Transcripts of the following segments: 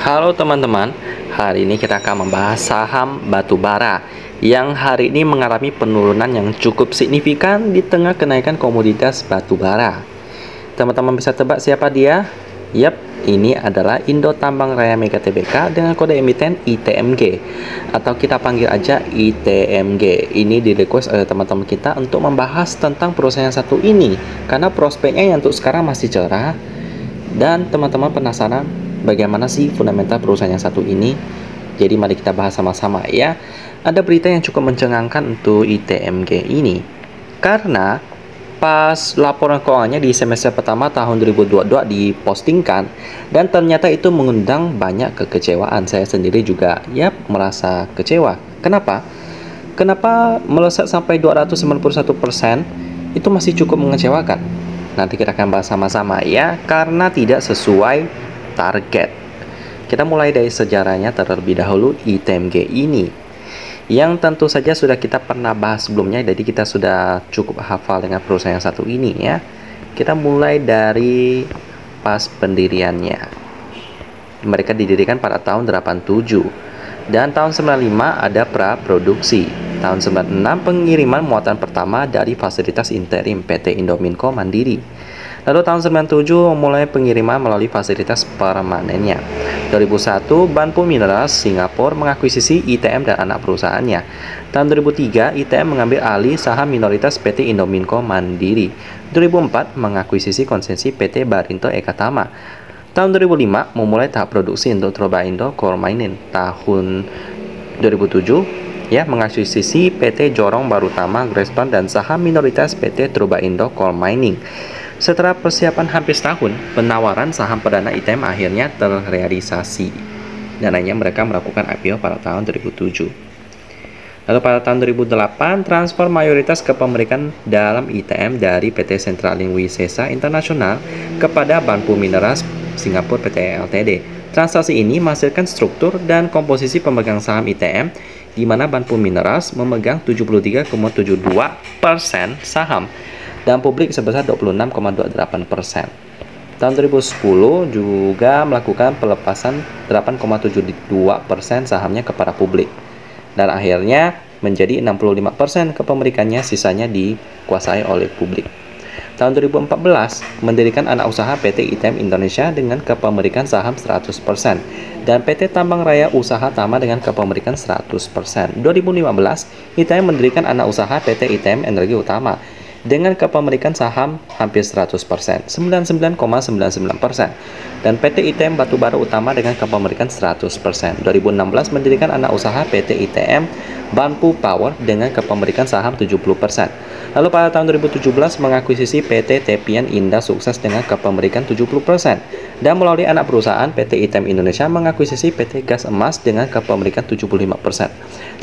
Halo teman-teman, hari ini kita akan membahas saham batubara yang hari ini mengalami penurunan yang cukup signifikan di tengah kenaikan komoditas batubara. Teman-teman bisa tebak siapa dia? Yap, ini adalah Indo Tambang Raya Mega Tbk dengan kode emiten ITMG atau kita panggil aja ITMG. Ini di-request oleh teman-teman kita untuk membahas tentang perusahaan yang satu ini karena prospeknya yang untuk sekarang masih cerah dan teman-teman penasaran bagaimana sih fundamental perusahaan yang satu ini. Jadi mari kita bahas sama-sama ya. Ada berita yang cukup mencengangkan untuk ITMG ini karena pas laporan keuangannya di semester pertama tahun 2022 dipostingkan dan ternyata itu mengundang banyak kekecewaan. Saya sendiri juga merasa kecewa. Kenapa? Kenapa melesat sampai 291%? Itu masih cukup mengecewakan. Nanti kita akan bahas sama-sama ya, karena tidak sesuai target. Kita mulai dari sejarahnya terlebih dahulu ITMG ini yang tentu saja sudah kita pernah bahas sebelumnya, jadi kita sudah cukup hafal dengan perusahaan yang satu ini ya. Kita mulai dari pas pendiriannya. Mereka didirikan pada tahun 87 dan tahun 95 ada praproduksi. Tahun 96 pengiriman muatan pertama dari fasilitas interim PT Indominco Mandiri. Lalu tahun 97 memulai pengiriman melalui fasilitas permanennya. 2001 Banpu Minerals Singapura mengakuisisi ITM dan anak perusahaannya. Tahun 2003 ITM mengambil alih saham minoritas PT Indominco Mandiri. 2004 mengakuisisi konsesi PT Barinto Eka Tama. Tahun 2005 memulai tahap produksi untuk Trobaindo Coal Mining. Tahun 2007 mengakuisisi PT Jorong Barutama Grespan dan saham minoritas PT Trobaindo Coal Mining. Setelah persiapan hampir setahun, penawaran saham perdana ITM akhirnya terrealisasi. Dan akhirnya mereka melakukan IPO pada tahun 2007. Lalu pada tahun 2008, transfer mayoritas kepemilikan dalam ITM dari PT Sentralin Wisesa Internasional kepada Banpu Minerals Singapura PT Ltd. Transaksi ini menghasilkan struktur dan komposisi pemegang saham ITM, di mana Banpu Minerals memegang 73,72% saham dan publik sebesar 26,28%. Tahun 2010 juga melakukan pelepasan 8,72% sahamnya kepada publik. Dan akhirnya menjadi 65% kepemilikannya, sisanya dikuasai oleh publik. Tahun 2014 mendirikan anak usaha PT ITM Indonesia dengan kepemilikan saham 100% dan PT Tambang Raya Usaha Tama dengan kepemilikan 100%. 2015 ITM mendirikan anak usaha PT ITM Energi Utama dengan kepemilikan saham hampir 100%, 99,99%, dan PT ITM Batubara Utama dengan kepemilikan 100%. 2016 mendirikan anak usaha PT ITM Banpu Power dengan kepemilikan saham 70%. Lalu pada tahun 2017 mengakuisisi PT Tepian Indah Sukses dengan kepemilikan 70%, dan melalui anak perusahaan PT ITM Indonesia mengakuisisi PT Gas Emas dengan kepemilikan 75%.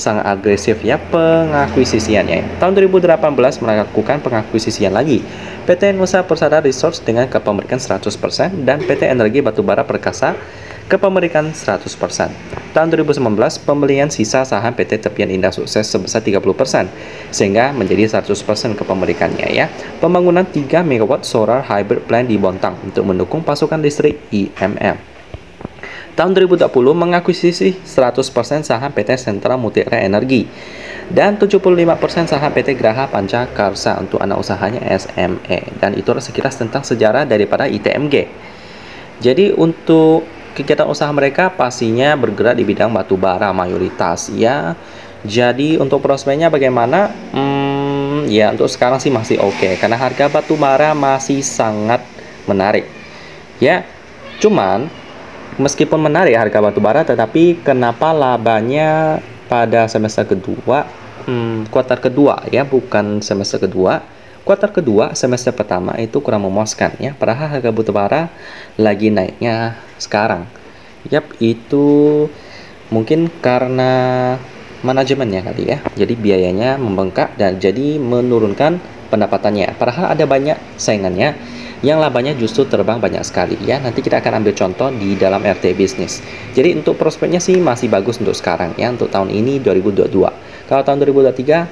Sangat agresif ya pengakuisisiannya. Tahun 2018 melakukan pengakuisisian lagi PT Nusa Persada Resource dengan kepemilikan 100% dan PT Energi Batubara Perkasa kepemilikan 100%. Tahun 2019 pembelian sisa saham PT Tepian Indah Sukses sebesar 30% sehingga menjadi 100% kepemilikannya ya. Pembangunan 3 MW solar hybrid plant di Bontang untuk mendukung pasokan listrik IMM. Tahun 2020 mengakuisisi 100% saham PT Sentra Mutiara Energi dan 75% saham PT Graha Panca Karsa untuk anak usahanya SME. Dan itu sekilas tentang sejarah daripada ITMG. Jadi untuk kegiatan usaha mereka pastinya bergerak di bidang batubara mayoritas ya. Jadi untuk prospeknya bagaimana? Ya untuk sekarang sih masih oke karena harga batubara masih sangat menarik. Ya, cuman meskipun menarik harga batubara, tetapi kenapa labanya pada semester kedua, kuartal kedua ya, bukan semester kedua, kuartal kedua semester pertama itu kurang memuaskan ya. Padahal harga batubara lagi naiknya sekarang. Itu mungkin karena manajemennya kali ya. Jadi biayanya membengkak dan jadi menurunkan pendapatannya. Padahal ada banyak saingannya yang labanya justru terbang banyak sekali ya. Nanti kita akan ambil contoh di dalam RT Bisnis. Jadi untuk prospeknya sih masih bagus untuk sekarang ya, untuk tahun ini 2022. Kalau tahun 2023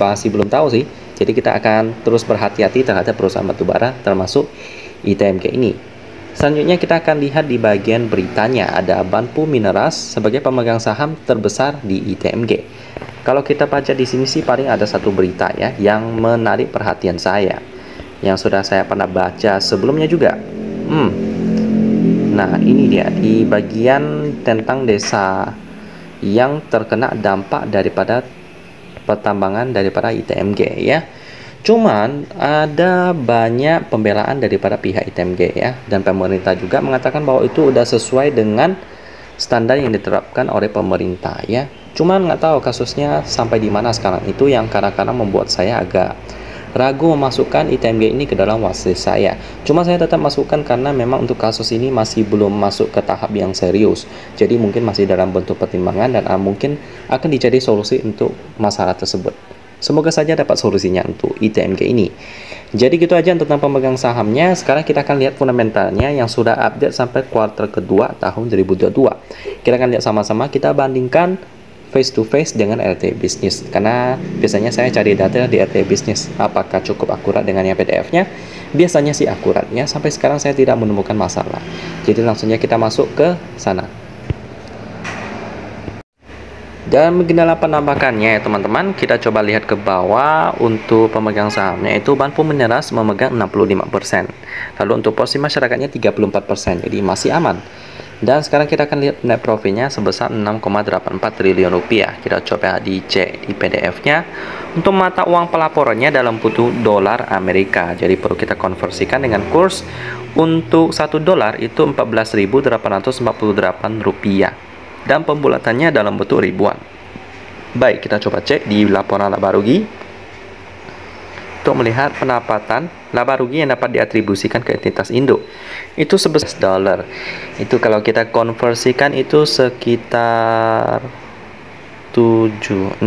masih belum tahu sih. Jadi kita akan terus berhati-hati terhadap perusahaan batubara termasuk ITMG ini. Selanjutnya kita akan lihat di bagian beritanya ada Banpu Mineras sebagai pemegang saham terbesar di ITMG. Kalau kita baca di sini sih paling ada satu berita ya yang menarik perhatian saya, yang sudah saya pernah baca sebelumnya juga. Nah ini dia di bagian tentang desa yang terkena dampak daripada pertambangan daripada ITMG ya. Cuman ada banyak pembelaan daripada pihak ITMG ya, dan pemerintah juga mengatakan bahwa itu udah sesuai dengan standar yang diterapkan oleh pemerintah ya. Cuman nggak tahu kasusnya sampai di mana sekarang, itu yang kadang-kadang membuat saya agak ragu memasukkan ITMG ini ke dalam watchlist saya. Cuma saya tetap masukkan karena memang untuk kasus ini masih belum masuk ke tahap yang serius. Jadi mungkin masih dalam bentuk pertimbangan dan mungkin akan dicari solusi untuk masalah tersebut. Semoga saja dapat solusinya untuk ITMG ini. Jadi gitu aja tentang pemegang sahamnya. Sekarang kita akan lihat fundamentalnya yang sudah update sampai kuartal kedua tahun 2022. Kita akan lihat sama-sama, kita bandingkan face to face dengan RT Business. Karena biasanya saya cari data di RT Business, apakah cukup akurat dengan yang PDF-nya? Biasanya sih akurat ya. Sampai sekarang saya tidak menemukan masalah. Jadi langsungnya kita masuk ke sana. Dan beginilah penampakannya ya teman-teman. Kita coba lihat ke bawah. Untuk pemegang sahamnya itu Banpu Mineras memegang 65%. Lalu untuk porsi masyarakatnya 34%. Jadi masih aman. Dan sekarang kita akan lihat net profitnya sebesar 6,84 triliun rupiah. Kita coba dicek di PDF-nya. Untuk mata uang pelaporannya dalam bentuk dolar Amerika. Jadi perlu kita konversikan dengan kurs. Untuk 1 dolar itu 14.848 rupiah. Dan pembulatannya dalam bentuk ribuan. Baik, kita coba cek di laporan laba rugi untuk melihat pendapatan laba rugi yang dapat diatribusikan ke entitas induk. Itu sebesar dolar. Itu kalau kita konversikan itu sekitar 6,84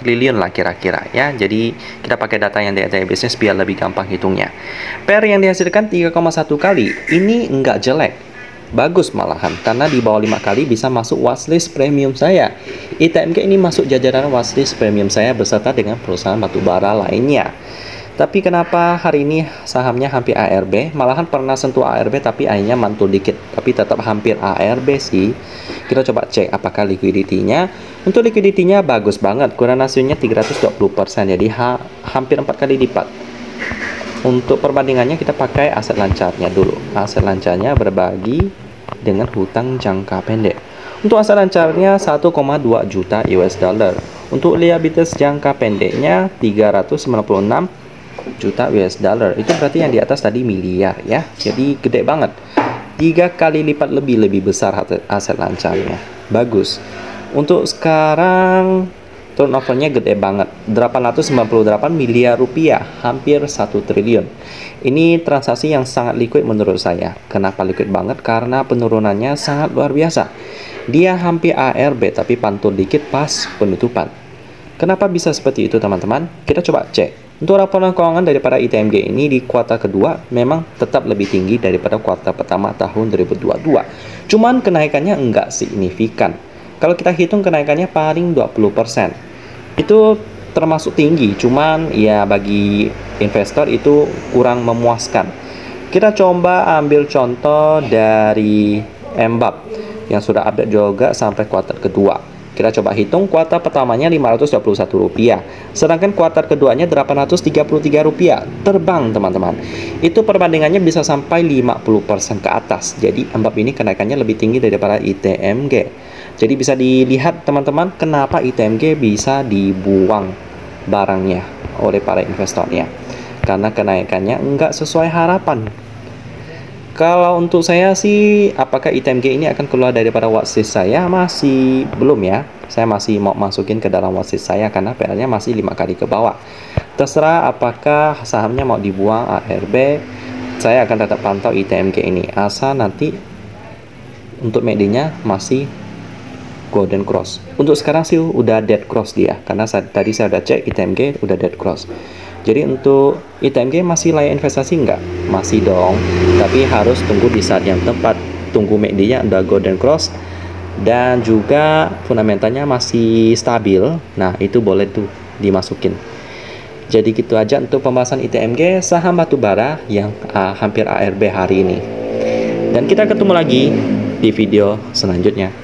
triliun lah kira-kira ya. Jadi kita pakai data yang dari RT Business biar lebih gampang hitungnya. PER yang dihasilkan 3,1 kali. Ini enggak jelek. Bagus malahan, karena di bawah 5 kali bisa masuk watchlist premium saya. ITMG ini masuk jajaran watchlist premium saya beserta dengan perusahaan batubara lainnya. Tapi kenapa hari ini sahamnya hampir ARB? Malahan pernah sentuh ARB tapi akhirnya mantul dikit. Tapi tetap hampir ARB sih. Kita coba cek apakah liquidity-nya. Untuk liquidity-nya bagus banget. Kurang rasionya 320%. Jadi hampir 4 kali lipat. Untuk perbandingannya kita pakai aset lancarnya dulu. Aset lancarnya berbagi dengan hutang jangka pendek. Untuk aset lancarnya 1,2 juta US dollar. Untuk liabilitas jangka pendeknya 396 juta US dollar. Itu berarti yang di atas tadi miliar ya. Jadi gede banget. 3 kali lipat lebih besar aset lancarnya. Bagus. Untuk sekarang turnovernya gede banget, 898 miliar rupiah, hampir 1 triliun. Ini transaksi yang sangat liquid menurut saya. Kenapa liquid banget? Karena penurunannya sangat luar biasa. Dia hampir ARB tapi pantul dikit pas penutupan. Kenapa bisa seperti itu teman-teman? Kita coba cek. Untuk laporan keuangan daripada ITMG ini di kuartal kedua memang tetap lebih tinggi daripada kuartal pertama tahun 2022. Cuman kenaikannya enggak signifikan. Kalau kita hitung kenaikannya paling 20%. Itu termasuk tinggi, cuman ya bagi investor itu kurang memuaskan. Kita coba ambil contoh dari MBAP yang sudah update juga sampai kuartal kedua. Kita coba hitung kuartal pertamanya Rp521, sedangkan kuartal keduanya Rp833. Terbang teman-teman. Itu perbandingannya bisa sampai 50% ke atas. Jadi MBAP ini kenaikannya lebih tinggi daripada ITMG. Jadi bisa dilihat teman-teman kenapa ITMG bisa dibuang barangnya oleh para investornya. Karena kenaikannya enggak sesuai harapan. Kalau untuk saya sih, apakah ITMG ini akan keluar daripada watchlist saya? Masih belum ya. Saya masih mau masukin ke dalam watchlist saya karena PL-nya masih 5 kali ke bawah. Terserah apakah sahamnya mau dibuang ARB. Saya akan tetap pantau ITMG ini. Asal nanti untuk MACD-nya masih golden cross. Untuk sekarang sih udah dead cross dia, karena tadi saya udah cek ITMG udah dead cross. Jadi untuk ITMG masih layak investasi nggak? Masih dong, tapi harus tunggu di saat yang tepat. Tunggu MACD-nya udah golden cross dan juga fundamentalnya masih stabil. Nah itu boleh tuh dimasukin. Jadi gitu aja untuk pembahasan ITMG, saham batubara yang hampir ARB hari ini. Dan kita ketemu lagi di video selanjutnya.